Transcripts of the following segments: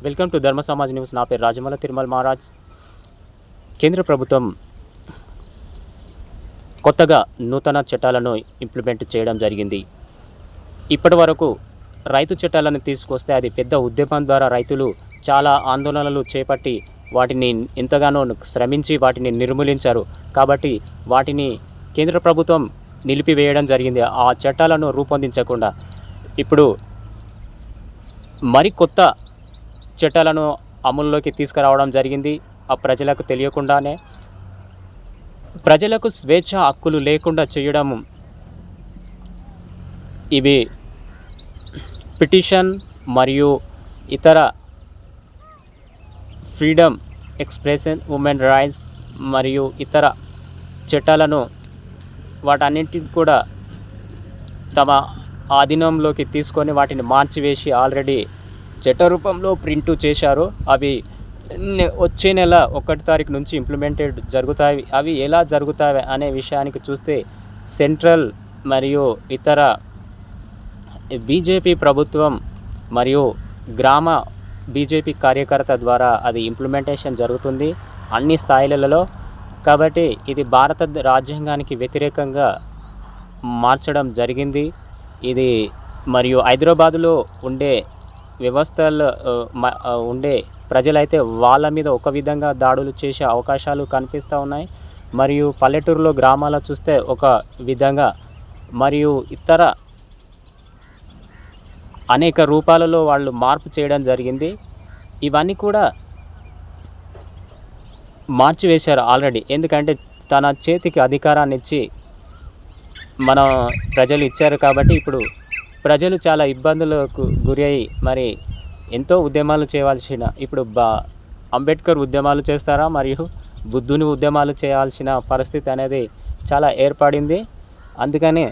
Welcome to ధర్మ Samaj news. నా పేరు రాజమల్ల తిరుమల మహారాజ్. కేంద్ర ప్రభుత్వం కొత్తగా నూతన చట్టాలను ఇంప్లిమెంట్ చేయడం జరిగింది. ఇప్పటి వరకు రైతు చట్టాలను తీసుకొస్తే అది పెద్ద ఉద్యమం ద్వారా రైతులు చాలా ఆందోళనలు చేపట్టి వాటిని ఎంతగానో శ్రమించి వాటిని నిర్మూలించారు. కాబట్టి వాటిని కేంద్ర ప్రభుత్వం నిలిపివేయడం జరిగింది. ఆ చట్టాలను రూపొందించకుండా ఇప్పుడు మరి కొత్త చట్టాలను అమలులోకి తీసుకురావడం జరిగింది. ఆ ప్రజలకు తెలియకుండానే ప్రజలకు స్వేచ్ఛ హక్కులు లేకుండా చేయడం. ఇవి పిటిషన్ మరియు ఇతర ఫ్రీడమ్ ఎక్స్ప్రెషన్, ఉమెన్ రైట్స్ మరియు ఇతర చట్టాలను వాటన్నింటిని కూడా తమ ఆధీనంలోకి తీసుకొని వాటిని మార్చివేసి ఆల్రెడీ చట్ట రూపంలో ప్రింటు చేశారు. అవి వచ్చే నెల 1 తారీఖు నుంచి ఇంప్లిమెంటెడ్ జరుగుతాయి. అవి ఎలా జరుగుతాయి అనే విషయానికి చూస్తే సెంట్రల్ మరియు ఇతర బీజేపీ ప్రభుత్వం మరియు గ్రామ బీజేపీ కార్యకర్త ద్వారా అది ఇంప్లిమెంటేషన్ జరుగుతుంది అన్ని స్థాయిలలో. కాబట్టి ఇది భారత రాజ్యాంగానికి వ్యతిరేకంగా మార్చడం జరిగింది. ఇది మరియు హైదరాబాదులో ఉండే వ్యవస్థలు ఉండే ప్రజలైతే వాళ్ళ మీద ఒక విధంగా దాడులు చేసే అవకాశాలు కనిపిస్తూ ఉన్నాయి. మరియు పల్లెటూరులో గ్రామాల్లో చూస్తే ఒక విధంగా మరియు ఇతర అనేక రూపాలలో వాళ్ళు మార్పు చేయడం జరిగింది. ఇవన్నీ కూడా మార్చివేశారు ఆల్రెడీ. ఎందుకంటే తన చేతికి అధికారాన్ని ఇచ్చి మన ప్రజలు ఇచ్చారు. కాబట్టి ఇప్పుడు ప్రజలు చాలా ఇబ్బందులకు గురి అయ్యి మరి ఎంతో ఉద్యమాలు చేయవలసిన ఇప్పుడు అంబేద్కర్ ఉద్యమాలు చేస్తారా మరియు బుద్ధుని ఉద్యమాలు చేయాల్సిన పరిస్థితి అనేది చాలా ఏర్పడింది. అందుకని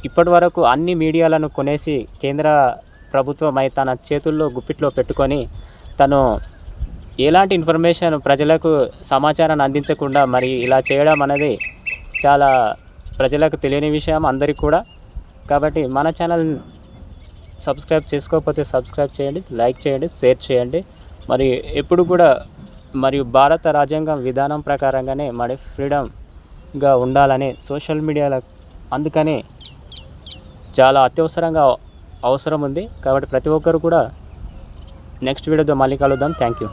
ఇప్పటి వరకు అన్ని మీడియాలను కొనేసి కేంద్ర ప్రభుత్వం తన చేతుల్లో గుప్పిట్లో పెట్టుకొని తను ఎలాంటి ఇన్ఫర్మేషన్ ప్రజలకు సమాచారాన్ని అందించకుండా మరి ఇలా చేయడం అనేది చాలా ప్రజలకు తెలియని విషయం అందరికీ కూడా. కాబట్టి మన ఛానల్ సబ్స్క్రైబ్ చేసుకోకపోతే సబ్స్క్రైబ్ చేయండి, లైక్ చేయండి, షేర్ చేయండి. మరి ఎప్పుడు కూడా మరియు భారత రాజ్యాంగం విధానం ప్రకారంగానే మరి ఫ్రీడమ్గా ఉండాలని సోషల్ మీడియాలో అందుకని చాలా అత్యవసరంగా అవసరం ఉంది. కాబట్టి ప్రతి ఒక్కరు కూడా నెక్స్ట్ వీడియోతో మళ్ళీ కలుద్దాం. Thank you.